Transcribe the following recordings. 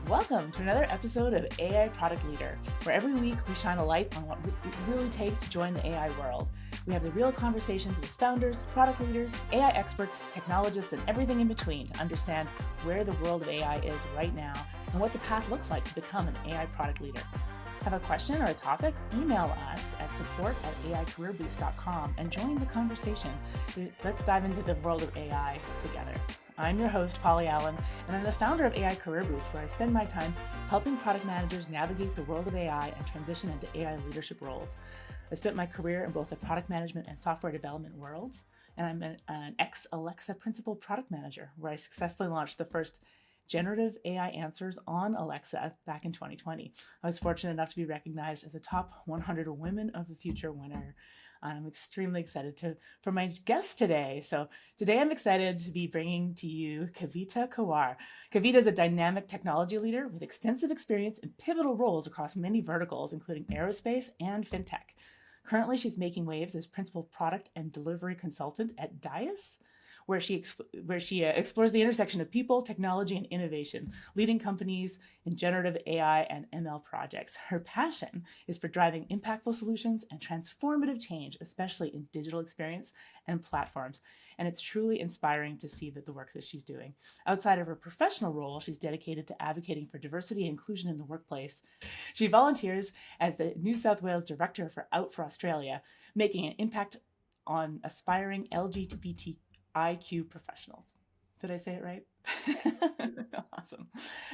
Welcome to another episode of AI Product Leader, where every week we shine a light on what it really takes to join the AI world. We have the real conversations with founders, product leaders, AI experts, technologists, and everything in between to understand where the world of AI is right now and what the path looks like to become an AI product leader. Have a question or a topic? Email us at support@aicareerboost.com and join the conversation. Let's dive into the world of AI together. I'm your host, Polly Allen, and I'm the founder of AI Career Boost, where I spend my time helping product managers navigate the world of AI and transition into AI leadership roles. I spent my career in both the product management and software development worlds, and I'm an ex-Alexa principal product manager, where I successfully launched the first generative AI answers on Alexa back in 2020. I was fortunate enough to be recognized as a top 100 Women of the Future winner. I'm extremely excited for my guest today. So today I'm excited to be bringing to you Kavita Kerwar. Kavita is a dynamic technology leader with extensive experience in pivotal roles across many verticals, including aerospace and fintech. Currently, she's making waves as principal product and delivery consultant at DiUS, where she explores the intersection of people, technology, and innovation, leading companies in generative AI and ML projects. Her passion is for driving impactful solutions and transformative change, especially in digital experience and platforms. And it's truly inspiring to see the work that she's doing. Outside of her professional role, she's dedicated to advocating for diversity and inclusion in the workplace. She volunteers as the New South Wales Director for Out for Australia, making an impact on aspiring LGBTIQ professionals. Did I say it right? Awesome.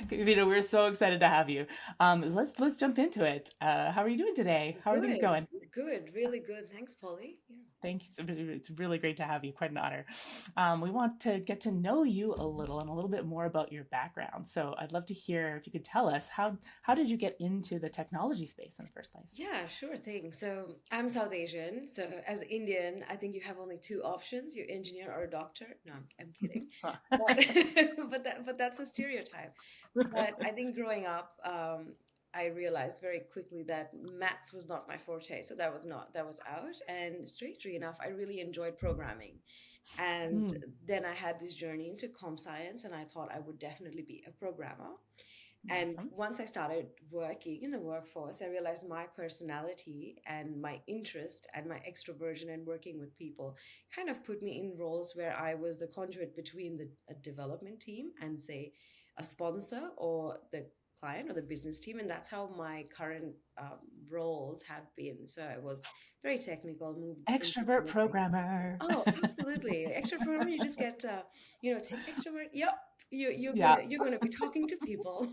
Kavita, we're so excited to have you. Let's jump into it. How are you doing today? How are things going? Good, really good. Thanks, Polly. Yeah. Thank you. It's really great to have you. Quite an honor. We want to get to know you a little and a little bit more about your background. So I'd love to hear if you could tell us how did you get into the technology space in the first place? Yeah, sure thing. So I'm South Asian. So as Indian, I think you have only two options: you're engineer or a doctor. No, I'm kidding. But but that's a stereotype. But I think growing up, I realized very quickly that maths was not my forte. So that was out. And strangely enough, I really enjoyed programming. And Hmm, then I had this journey into comp science, and I thought I would definitely be a programmer. And awesome. once I started working in the workforce, I realized my personality and my interest and my extroversion and working with people kind of put me in roles where I was the conduit between a development team and, say, a sponsor or the client or the business team. And that's how my current roles have been. So I was very technical, moved into Extrovert delivery. programmer. Oh, absolutely. Extrovert, you just get, take extrovert. Yep, Yeah. you're gonna be talking to people.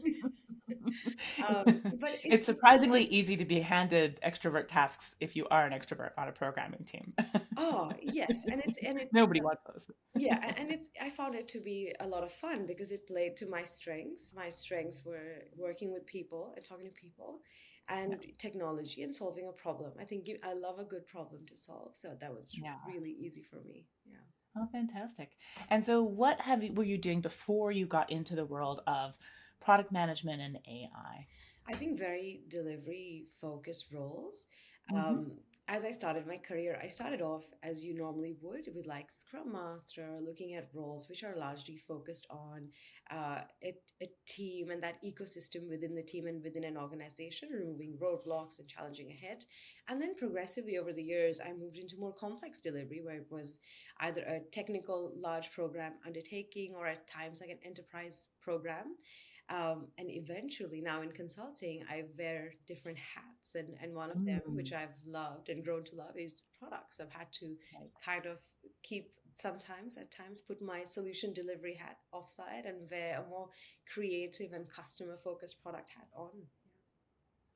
But It's it's surprisingly easy to be handed extrovert tasks if you are an extrovert on a programming team. oh yes, and it's Nobody wants those. yeah, and it's I found it to be a lot of fun because it played to my strengths. My strengths were working with people and talking to people, Yeah. and technology and solving a problem. I love a good problem to solve, so that was Yeah. really easy for me. Yeah. Oh, fantastic. And so were you doing before you got into the world of product management and AI? I think very delivery focused roles. Mm-hmm. Um, as I started my career, I started off as you normally would with like Scrum Master, looking at roles which are largely focused on a team and that ecosystem within the team and within an organization, removing roadblocks and challenging ahead. And then progressively over the years, I moved into more complex delivery where it was either a technical large program undertaking or at times like an enterprise program. And eventually, now in consulting, I wear different hats. And one of them, which Mm, I've loved and grown to love, is products. I've had to right. kind of at times, put my solution delivery hat offside and wear a more creative and customer focused product hat on.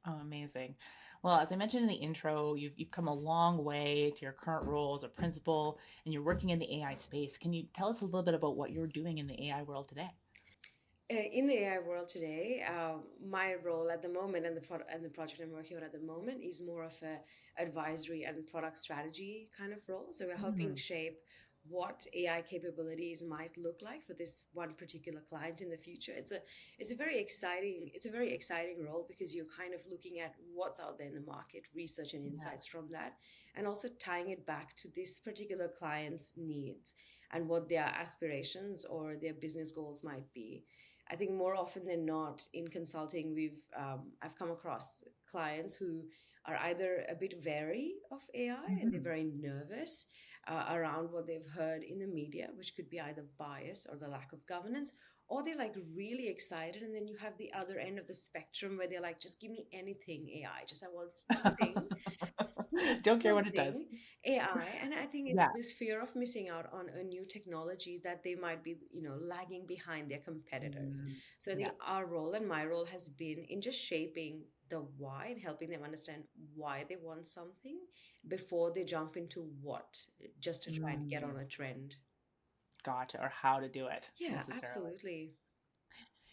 Oh, amazing. Well, as I mentioned in the intro, you've come a long way to your current role as a principal, and you're working in the AI space. Can you tell us a little bit about what you're doing in the AI world today? In the AI world today, my role at the moment and the project I'm working on at the moment is more of a advisory and product strategy kind of role. So we're helping Mm, shape what AI capabilities might look like for this one particular client in the future. It's a very exciting role because you're kind of looking at what's out there in the market, research and yeah. insights from that, and also tying it back to this particular client's needs and what their aspirations or their business goals might be. I think more often than not in consulting, I've come across clients who are either a bit wary of AI and they're Mhm. very nervous around what they've heard in the media, which could be either bias or the lack of governance, or they're like really excited. And then you have the other end of the spectrum where they're like, just give me anything AI, just I want something, give me Don't care what it does. something AI. And I think it's Yeah. this fear of missing out on a new technology that they might be, lagging behind their competitors. Mm, So I yeah. think our role and my role has been in just shaping the why and helping them understand why they want something before they jump into what, just to try and get on Mm, a trend. gotcha. Or how to do it Yeah, necessarily. absolutely.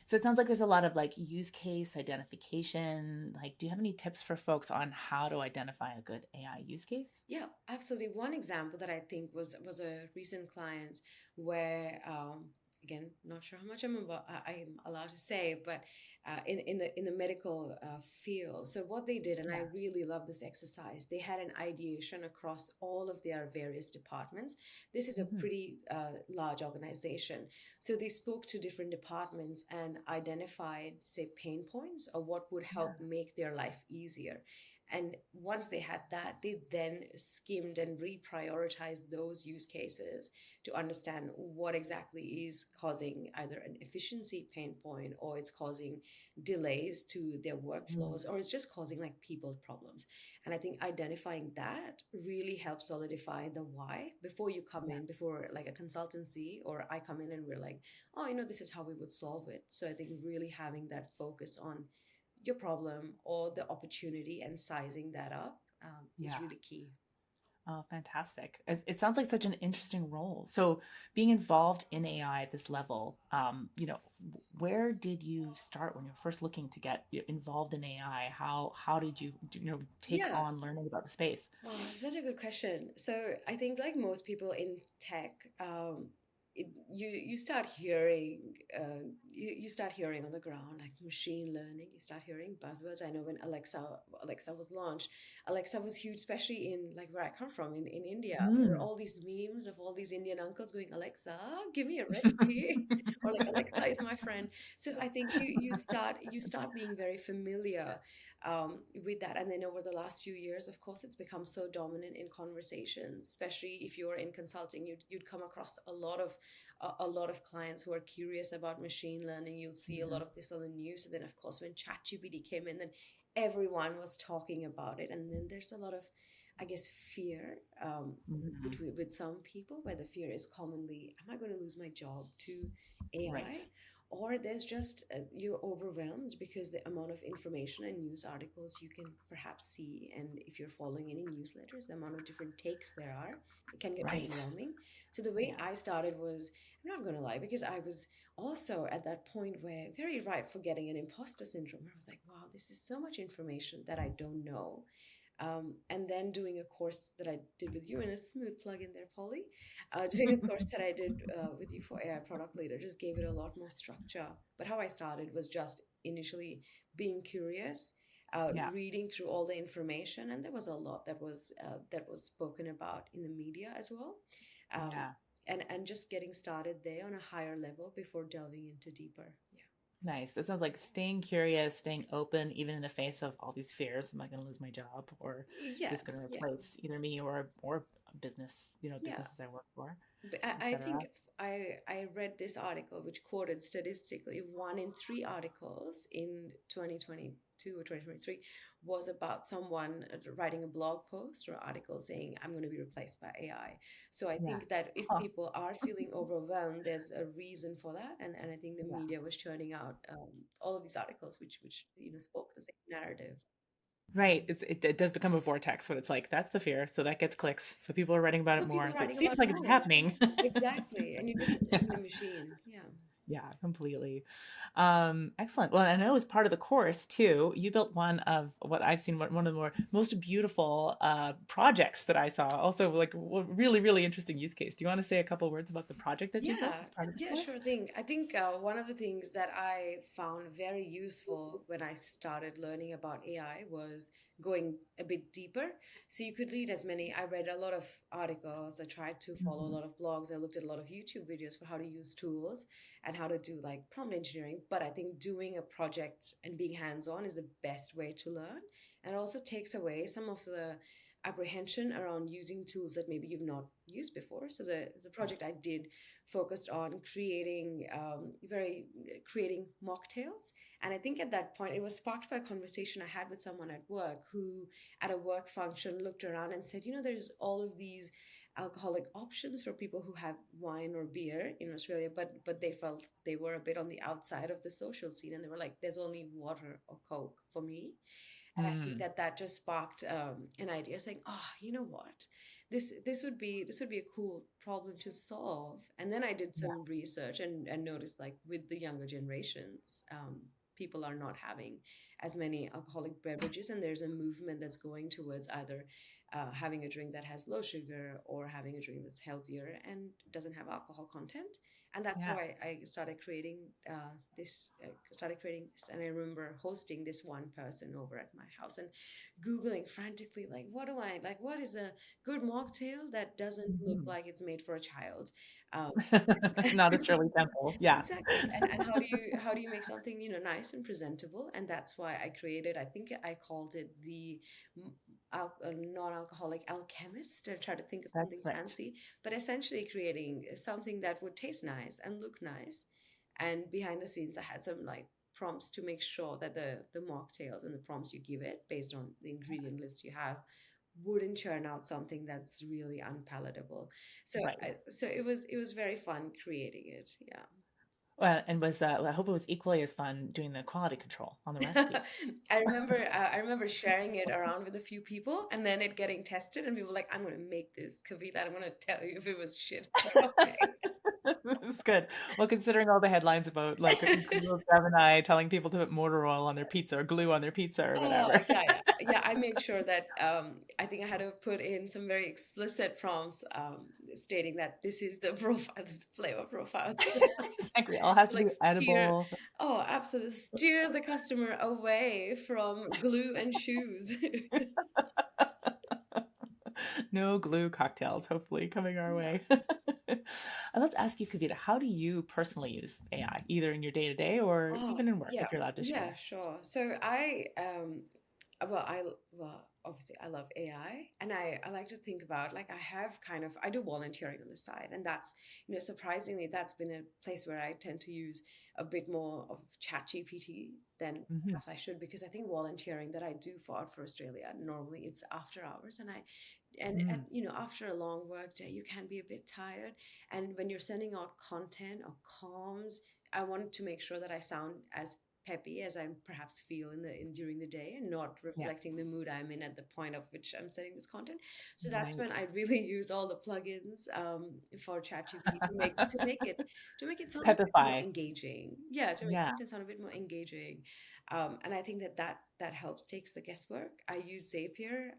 So it sounds like there's a lot of like use case identification. Like, do you have any tips for folks on how to identify a good AI use case? Yeah, absolutely. One example that I think was a recent client where, again, not sure how much I'm allowed to say, but in the medical field. So what they did, and I Yeah. really love this exercise, they had an ideation across all of their various departments. This is a Hmm. pretty large organization, so they spoke to different departments and identified, say, pain points or what would Yeah. help make their life easier. And once they had that, they then skimmed and reprioritized those use cases to understand what exactly is causing either an efficiency pain point, or it's causing delays to their Mm, workflows, or it's just causing like people problems. And I think identifying that really helps solidify the why before you come yeah. in, before like a consultancy or I come in and we're like, oh, this is how we would solve it. So I think really having that focus on your problem or the opportunity and sizing that up is Yeah. really key. Oh, fantastic. It sounds like such an interesting role. So being involved in AI at this level, where did you start when you were first looking to get involved in AI? How did you, take Yeah. on learning about the space? Oh, such a good question. So I think, like most people in tech, you start hearing you start hearing on the ground like machine learning. You start hearing buzzwords. I know when Alexa was launched, Alexa was huge, especially in like where I come from in India. There were Mm. all these memes of all these Indian uncles going, Alexa, give me a recipe, or like Alexa is my friend. So I think you start being very familiar with that. And then over the last few years, of course, it's become so dominant in conversations, especially if you're in consulting. You'd come across a lot of clients who are curious about machine learning. You'll see a lot Mhm. of this on the news. And then, of course, when ChatGPT came in, then everyone was talking about it. And then there's a lot of, I guess, fear Mhm. with some people, where the fear is commonly, am I going to lose my job to Right. AI? Or there's just you're overwhelmed because the amount of information and news articles you can perhaps see, and if you're following any newsletters, the amount of different takes there are, it can get Right. overwhelming. So the way Yeah. I started was, I'm not going to lie, because I was also at that point where very ripe for getting an imposter syndrome, where I was like, wow, this is so much information that I don't know. And then doing a course that I did with you, and a smooth plug in there, Polly, doing a course that I did with you for AI product leader just gave it a lot more structure. But how I started was just initially being curious, Yeah. reading through all the information, and there was a lot that was spoken about in the media as well, um, Yeah. and just getting started there on a higher level before delving into deeper. Yeah. Nice. It sounds like staying curious, staying open, even in the face of all these fears. Am I going to lose my job, or is this going to Yes. Yeah. replace either me or a business? Yeah. Businesses I work for, But I etc. think I read this article which quoted statistically 1 in 3 articles in 2022 or 2023 was about someone writing a blog post or article saying, I'm going to be replaced by AI. So I Yeah. think that if Huh. people are feeling overwhelmed, there's a reason for that. And I think the Yeah. media was churning out all of these articles which spoke the same narrative. Right. It does become a vortex when it's like that's the fear, so that gets clicks, so people are writing about So it people more. are So it writing seems about like it's more. happening. Exactly. And you're just Yeah. feeding the machine. Yeah. Yeah, completely. Excellent. Well, I know as part of the course too, you built one of what I've seen one of the more most beautiful projects that I saw. Also, like really, really interesting use case. Do you want to say a couple words about the project that you built Yeah, as part of the yeah, course? sure thing. I think one of the things that I found very useful when I started learning about AI was going a bit deeper. So you could read as many, I read a lot of articles, I tried to follow a Hmm. lot of blogs, I looked at a lot of YouTube videos for how to use tools and and how to do like prompt engineering. But I think doing a project and being hands on is the best way to learn. And it also takes away some of the apprehension around using tools that maybe you've not used before. So the project I did focused on creating mocktails. And I think at that point it was sparked by a conversation I had with someone at work who at a work function looked around and said, there's all of these alcoholic options for people who have wine or beer in Australia, but they felt they were a bit on the outside of the social scene, and they were like, "There's only water or Coke for me." And I think Mm. that just sparked an idea, saying, "Oh, you know what? This would be a cool problem to solve." And then I did Yeah. some research and noticed, like, with the younger generations, people are not having as many alcoholic beverages, and there's a movement that's going towards either having a drink that has low sugar or having a drink that's healthier and doesn't have alcohol content. And that's how Yeah. I started creating this. And I remember hosting this one person over at my house and Googling frantically, like, what is a good mocktail that doesn't look Mhm. like it's made for a child? Um, Not a Shirley Temple. Yeah. exactly. And how do you make something, nice and presentable? And that's why I created, I think I called it the non-alcoholic alchemist. I tried to think of That's something right. fancy, but essentially creating something that would taste nice and look nice. And behind the scenes, I had some like prompts to make sure that the mocktails and the prompts you give it based on the ingredient list you have wouldn't churn out something that's really unpalatable. So Right. it was very fun creating it. Yeah. Well, and I hope it was equally as fun doing the quality control on the recipes. I remember sharing it around with a few people and then it getting tested and people were like, I'm gonna make this, Kavita, and I'm gonna tell you if it was shit. I was like, okay. It's good. Well, considering all the headlines about like Google Gemini telling people to put motor oil on their pizza or glue on their pizza or Oh, whatever. yeah, yeah. Yeah, I made sure that I think I had to put in some very explicit prompts stating that this is the profile, this is the flavor profile. Exactly. All has to Like be edible. absolutely steer the customer away from glue and shoes. No glue cocktails, hopefully, coming our Yeah. way. I'd love to ask you, Kavita, how do you personally use AI, either in your day to day or Oh, even in work, yeah. if you're allowed to Yeah, share? sure. So well, obviously I love AI and I like to think about like I do volunteering on the side and that's, surprisingly that's been a place where I tend to use a bit more of chat GPT than Hmm. perhaps I should because I think volunteering that I do for Australia normally it's after hours and Mm. after a long work day you can be a bit tired and when you're sending out content or comms I wanted to make sure that I sound as peppy as I perhaps feel during the day and not Yeah. reflecting the mood I'm in at the point of which I'm setting this content. So that's when Right. I really use all the plugins for ChatGPT to make it sound a bit more Pepify. engaging. Yeah, to make Yeah. content sound a bit more engaging. And I think that helps takes the guesswork. I use Zapier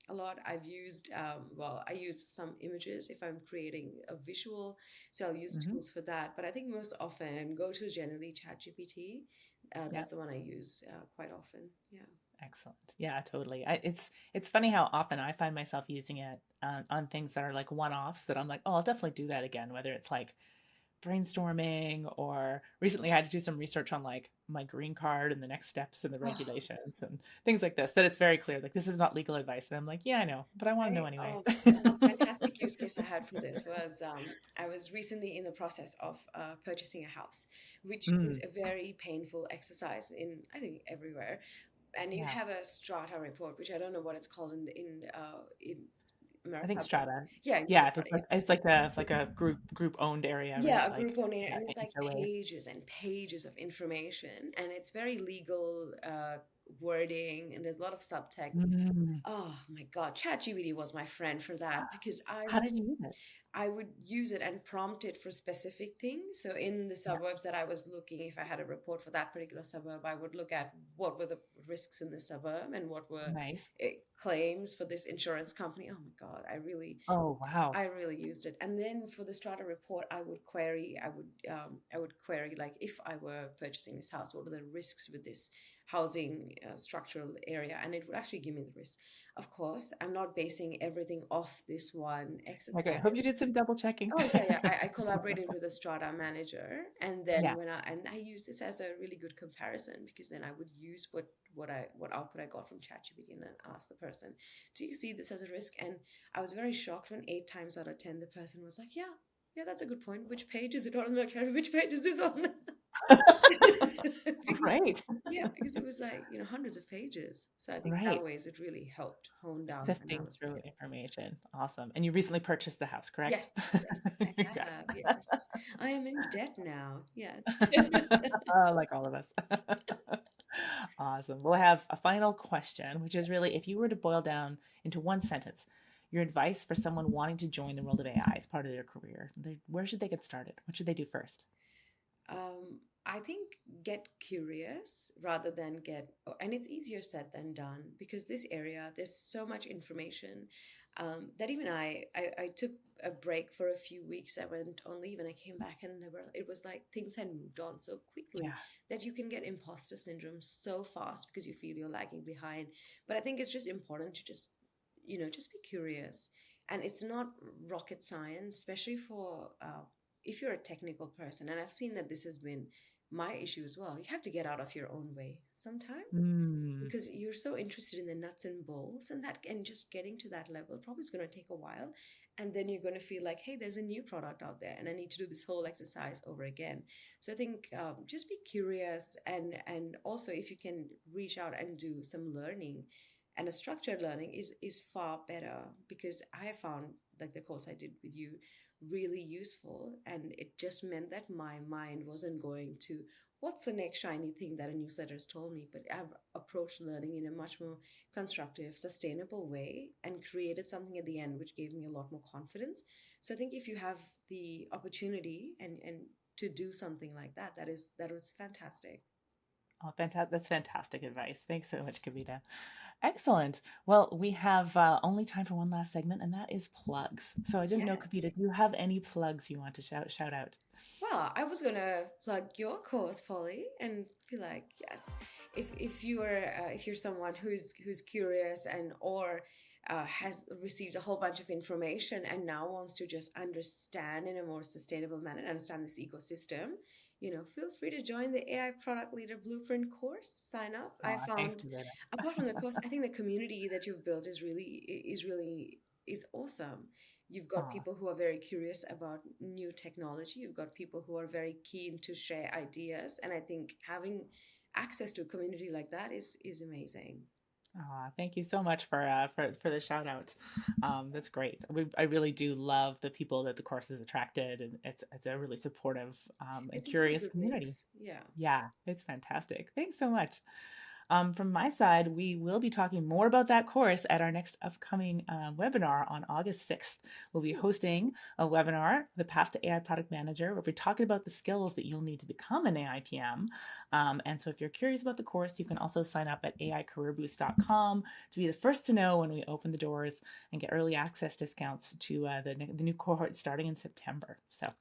a lot. I use some images if I'm creating a visual, so I'll use Hmm. tools for that. But I think most often go to generally ChatGPT. Yeah. That's the one I use quite often. Yeah. Excellent. Yeah, totally. It's funny how often I find myself using it on things that are like one-offs that I'm like, oh, I'll definitely do that again, whether it's like brainstorming or recently I had to do some research on like my green card and the next steps and the Oh, regulations and things like this, that it's very clear, like this is not legal advice. And I'm like, yeah, I know, but I want to know anyway. a fantastic use case I had for this was I was recently in the process of purchasing a house, which is Mm, a very painful exercise in I think everywhere. And you yeah. have a strata report, which I don't know what it's called in I think America, but Strata. yeah, in Yeah, if Strata, it's yeah. like a group owned area, Yeah, right? a Like group owner, yeah, and it's like HOA. pages and pages of information, and it's very legal wording, and there's a lot of subtext. Mm. Oh my God, ChatGPT was my friend for that because I How would did you use it? I would use it and prompt it for specific things. So in the Yeah, suburbs that I was looking, if I had a report for that particular suburb, I would look at what were the risks in the suburb and what were nice. claims for this insurance company. Oh my God, Oh, wow. I really used it. And then for the strata report, I would query like if I were purchasing this house, what are the risks with this housing structural area, and it would actually give me the risk. Of course, I'm not basing everything off this one Okay, I hope exercise. you did some double checking. Oh yeah, yeah. I collaborated with a strata manager, and then Yeah. I used this as a really good comparison, because then I would use what output I got from ChatGPT and then ask the person, "Do you see this as a risk?" And I was very shocked when 8 times out of 10 the person was like, "Yeah, yeah, that's a good point. Which page is it on?" I'm like, "Which page is this on?" Because Right. yeah, because it was like, hundreds of pages. So I think that Right. ways it really helped hone down the Sifting analysis. through information. Awesome. And you recently purchased a house, correct? Yes, yes, I Congrats. have. Yes. I am in debt now. Yes. Like all of us. Awesome. We'll have a final question, which is really if you were to boil down into one sentence, your advice for someone wanting to join the world of AI as part of their career, where should they get started? What should they do first? I think get curious rather than and it's easier said than done, because this area, there's so much information that even I took a break for a few weeks. I went on leave and I came back, and it was like things had moved on so quickly Yeah. that you can get imposter syndrome so fast because you feel you're lagging behind. But I think it's just important to just be curious. And it's not rocket science, especially for if you're a technical person. And I've seen that this has been my issue as well. You have to get out of your own way sometimes, Mm, because you're so interested in the nuts and bolts, and just getting to that level probably is going to take a while. And then you're going to feel like, hey, there's a new product out there and I need to do this whole exercise over again. So I think just be curious, and also if you can reach out and do some learning, and a structured learning is far better, because I found like the course I did with you really useful, and it just meant that my mind wasn't going to what's the next shiny thing that a newsletter has told me, but I've approached learning in a much more constructive, sustainable way, and created something at the end which gave me a lot more confidence. So I think if you have the opportunity and to do something like that, that was fantastic. oh, fantastic. That's fantastic advice. Thanks so much, Kavita. Excellent. Well, we have only time for one last segment, and that is plugs. So I didn't know, Yes. Kavita, do you have any plugs you want to shout out? Well, I was gonna plug your course, Polly, and be like, yes, if you're someone who's curious, and or has received a whole bunch of information and now wants to just understand in a more sustainable manner, understand this ecosystem, feel free to join the AI Product Leader Blueprint course. Sign up. I Oh, thanks, found, Kavita. apart from the course, I think the community that you've built is awesome. You've got Aw, people who are very curious about new technology. You've got people who are very keen to share ideas, and I think having access to a community like that is amazing. aw, thank you so much for the shout out. That's great. I really do love the people that the course has attracted, and it's a really supportive and It's a really curious good community. mix. Yeah. Yeah, it's fantastic. Thanks so much. From my side, we will be talking more about that course at our next upcoming webinar on August 6th. We'll be Hmm. hosting a webinar, The Path to AI Product Manager, where we're talking about the skills that you'll need to become an AI PM. And so if you're curious about the course, you can also sign up at aicareerboost.com to be the first to know when we open the doors and get early access discounts to the new cohort starting in September. So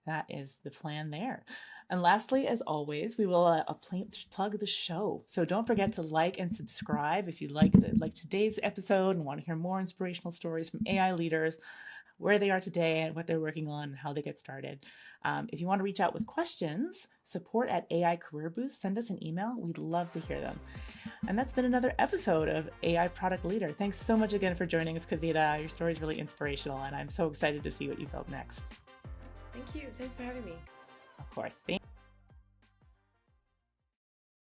that is the plan there. And lastly, as always, we will plug the show. So don't forget to like and subscribe if you like today's episode and want to hear more inspirational stories from AI leaders, where they are today and what they're working on and how they get started. If you want to reach out with questions, support at AI Career Boost, send us an email. We'd love to hear them. And that's been another episode of AI Product Leader. Thanks so much again for joining us, Kavita. Your story is really inspirational, and I'm so excited to see what you build next. Thank you. Thanks for having me. Of course. Thank